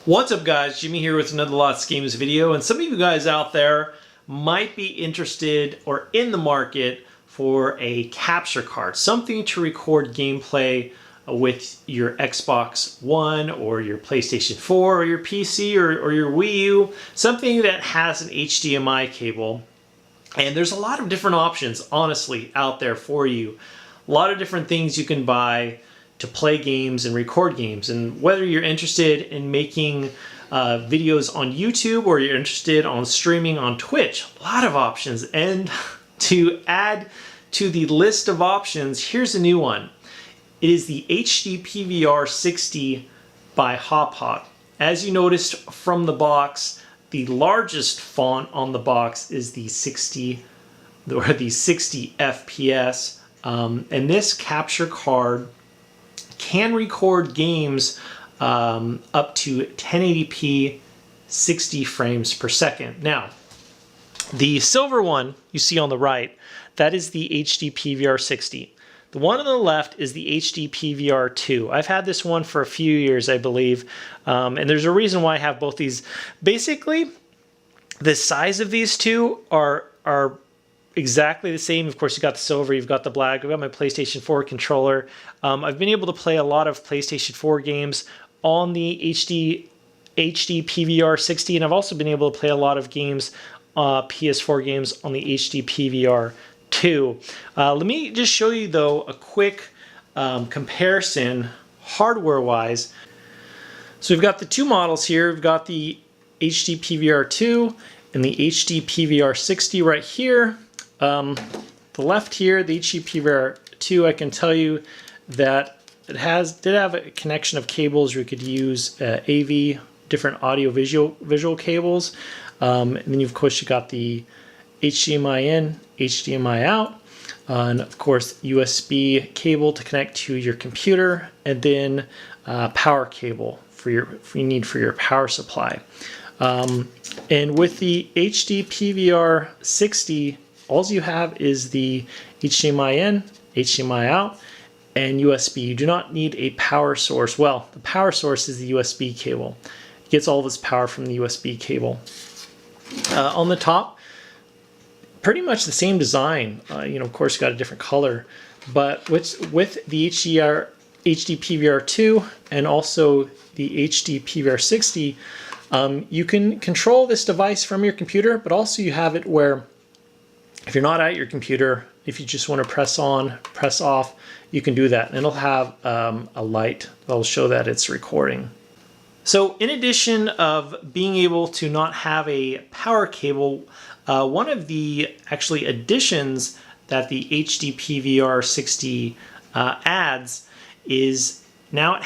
What's up guys, Jimmy here with another Lots Games video, and some of you guys out there might be interested or in the market for a capture card, something to record gameplay with your Xbox One or your PlayStation 4 or your PC or your Wii U, something that has an HDMI cable. And there's a lot of different options, honestly, out there for you. A lot of different things you can buy to play games and record games. And whether you're interested in making videos on YouTube or you're interested on streaming on Twitch, a lot of options. And to add to the list of options, here's a new one. It is the HD PVR 60 by Hauppauge. As you noticed from the box, the largest font on the box is the 60 FPS. And this capture card can record games up to 1080p 60 frames per second. Now, the silver one you see on the right, that is the HD PVR 60. The one on the left is the HD PVR 2. I've had this one for a few years, I believe, and there's a reason why I have both these. Basically, the size of these two are exactly the same. Of course, you got the silver, you've got the black. I've got my PlayStation 4 controller. I've been able to play a lot of PlayStation 4 games on the HD PVR 60, and I've also been able to play a lot of games, PS4 games, on the HD PVR 2. Let me just show you, though, a quick comparison hardware-wise. So we've got the two models here. We've got the HD PVR 2 and the HD PVR 60 right here. The left here, the HD PVR 2, I can tell you that it did have a connection of cables. You could use AV, different audio visual cables. And then of course you got the HDMI in, HDMI out, and of course USB cable to connect to your computer, and then power cable for your power supply. And with the HD PVR 60, all you have is the HDMI in, HDMI out, and USB. You do not need a power source. Well, the power source is the USB cable. It gets all of its power from the USB cable. On the top, pretty much the same design. Of course, you got a different color, but with the HD PVR 2 and also the HD PVR 60, you can control this device from your computer, but also you have it where if you're not at your computer, if you just want to press on, press off, you can do that. And it'll have a light that'll show that it's recording. So in addition of being able to not have a power cable, one of the actually additions that the HD PVR 60 adds is now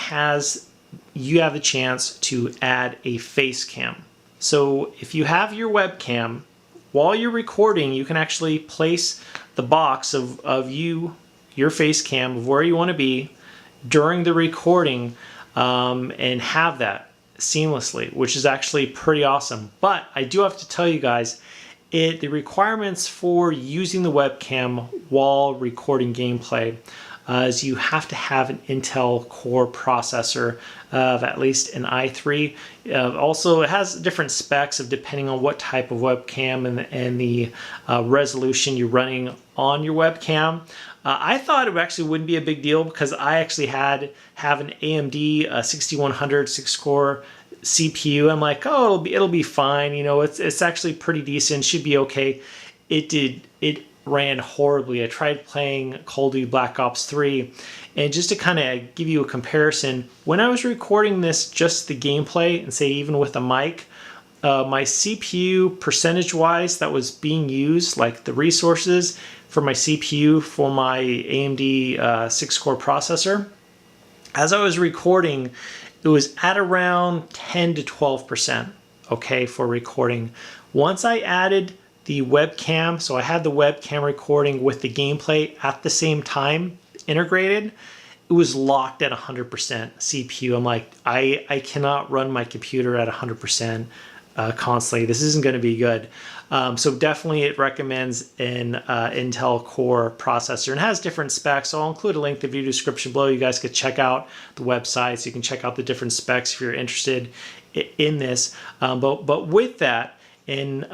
you have the chance to add a face cam. So if you have your webcam, while you're recording, you can actually place the box of your face cam of where you want to be during the recording, and have that seamlessly, which is actually pretty awesome. But I do have to tell you guys, the requirements for using the webcam while recording gameplay is you have to have an Intel Core processor of at least an i3. Also, it has different specs of depending on what type of webcam and the resolution you're running on your webcam. I thought it actually wouldn't be a big deal because I actually have an AMD 6100 6-core CPU. I'm like, oh, it'll be fine. It's actually pretty decent. Should be okay. It ran horribly. I tried playing Call of Duty Black Ops 3, and just to kind of give you a comparison, when I was recording this, just the gameplay, and say even with a mic, my CPU percentage-wise that was being used, like the resources for my CPU for my AMD 6-core processor, as I was recording, it was at around 10 to 12%, okay, for recording. Once I added the webcam, so I had the webcam recording with the gameplay at the same time integrated, it was locked at 100% CPU. I'm like, I cannot run my computer at 100% constantly. This isn't going to be good. So definitely it recommends an Intel Core processor, and has different specs. So I'll include a link in the video description below. You guys could check out the website so you can check out the different specs if you're interested in this. But with that, and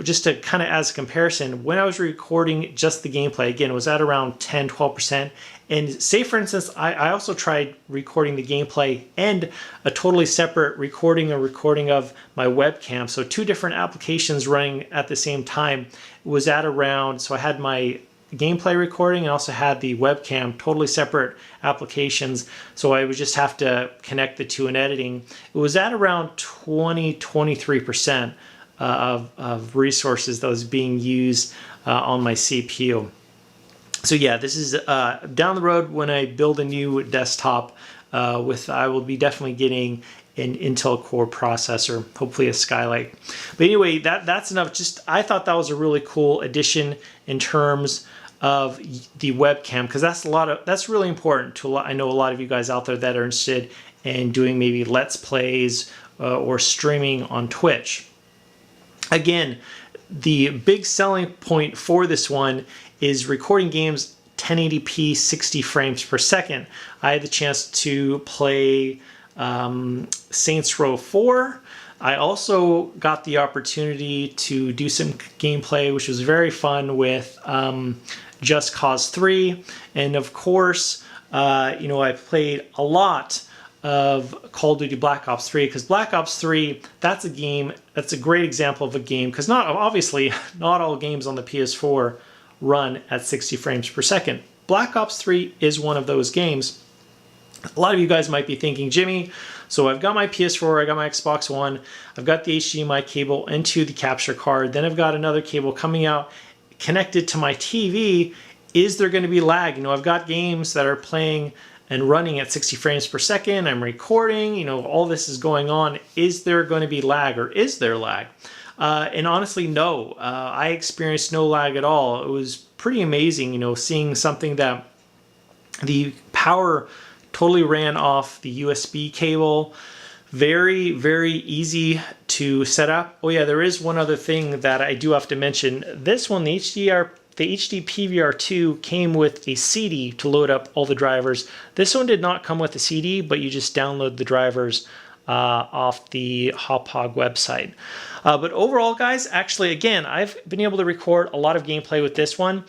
just to kind of as a comparison, when I was recording just the gameplay, again, it was at around 10-12%. And say, for instance, I also tried recording the gameplay and a totally separate recording of my webcam. So two different applications running at the same time. It was at around, so I had my gameplay recording and also had the webcam, totally separate applications. So I would just have to connect the two in editing. It was at around 20-23%. Of resources that was being used on my CPU. So yeah, this is down the road when I build a new desktop I will be definitely getting an Intel Core processor, hopefully a Skylake. But anyway, that's enough. Just I thought that was a really cool addition in terms of the webcam, because that's really important to I know a lot of you guys out there that are interested in doing maybe Let's Plays or streaming on Twitch. Again, the big selling point for this one is recording games 1080p 60 frames per second. I had the chance to play Saints Row 4. I also got the opportunity to do some gameplay, which was very fun, with Just Cause 3. And of course, I played a lot of Call of Duty Black Ops 3, because Black Ops 3, that's a great example of a game, because obviously not all games on the PS4 run at 60 frames per second. Black Ops 3 is one of those games. A lot of you guys might be thinking, Jimmy, so I've got my PS4, I got my Xbox One, I've got the HDMI cable into the capture card, then I've got another cable coming out connected to my TV. Is there going to be lag? I've got games that are playing and running at 60 frames per second, I'm recording, all this is going on. Is there going to be lag, or is there lag? And honestly, no. I experienced no lag at all. It was pretty amazing, seeing something that the power totally ran off the USB cable. Very, very easy to set up. Oh yeah, there is one other thing that I do have to mention. This one, the HD PVR 2 came with a CD to load up all the drivers. This one did not come with a CD, but you just download the drivers off the Hauppauge website. But overall, guys, actually, again, I've been able to record a lot of gameplay with this one,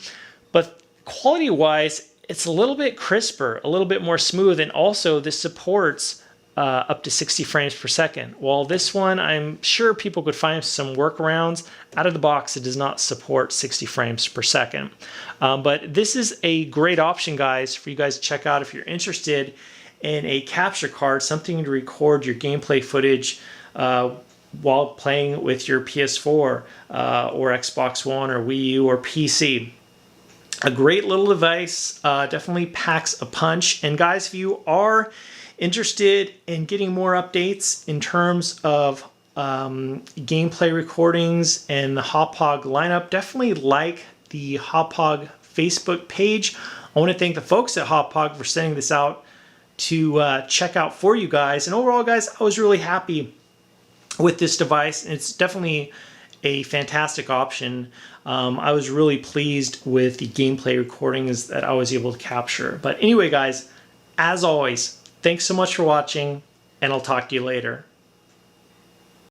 but quality-wise, it's a little bit crisper, a little bit more smooth, and also this supports up to 60 frames per second. While this one, I'm sure people could find some workarounds. Out of the box, it does not support 60 frames per second. But this is a great option, guys, for you guys to check out if you're interested in a capture card, something to record your gameplay footage while playing with your PS4 or Xbox One or Wii U or PC. A great little device, definitely packs a punch. And guys, if you are interested in getting more updates in terms of gameplay recordings and the Hauppauge lineup, definitely like the Hauppauge Facebook page. I want to thank the folks at Hauppauge for sending this out to check out for you guys. And overall, guys, I was really happy with this device. It's definitely a fantastic option. I was really pleased with the gameplay recordings that I was able to capture. But anyway, guys, as always, thanks so much for watching, and I'll talk to you later.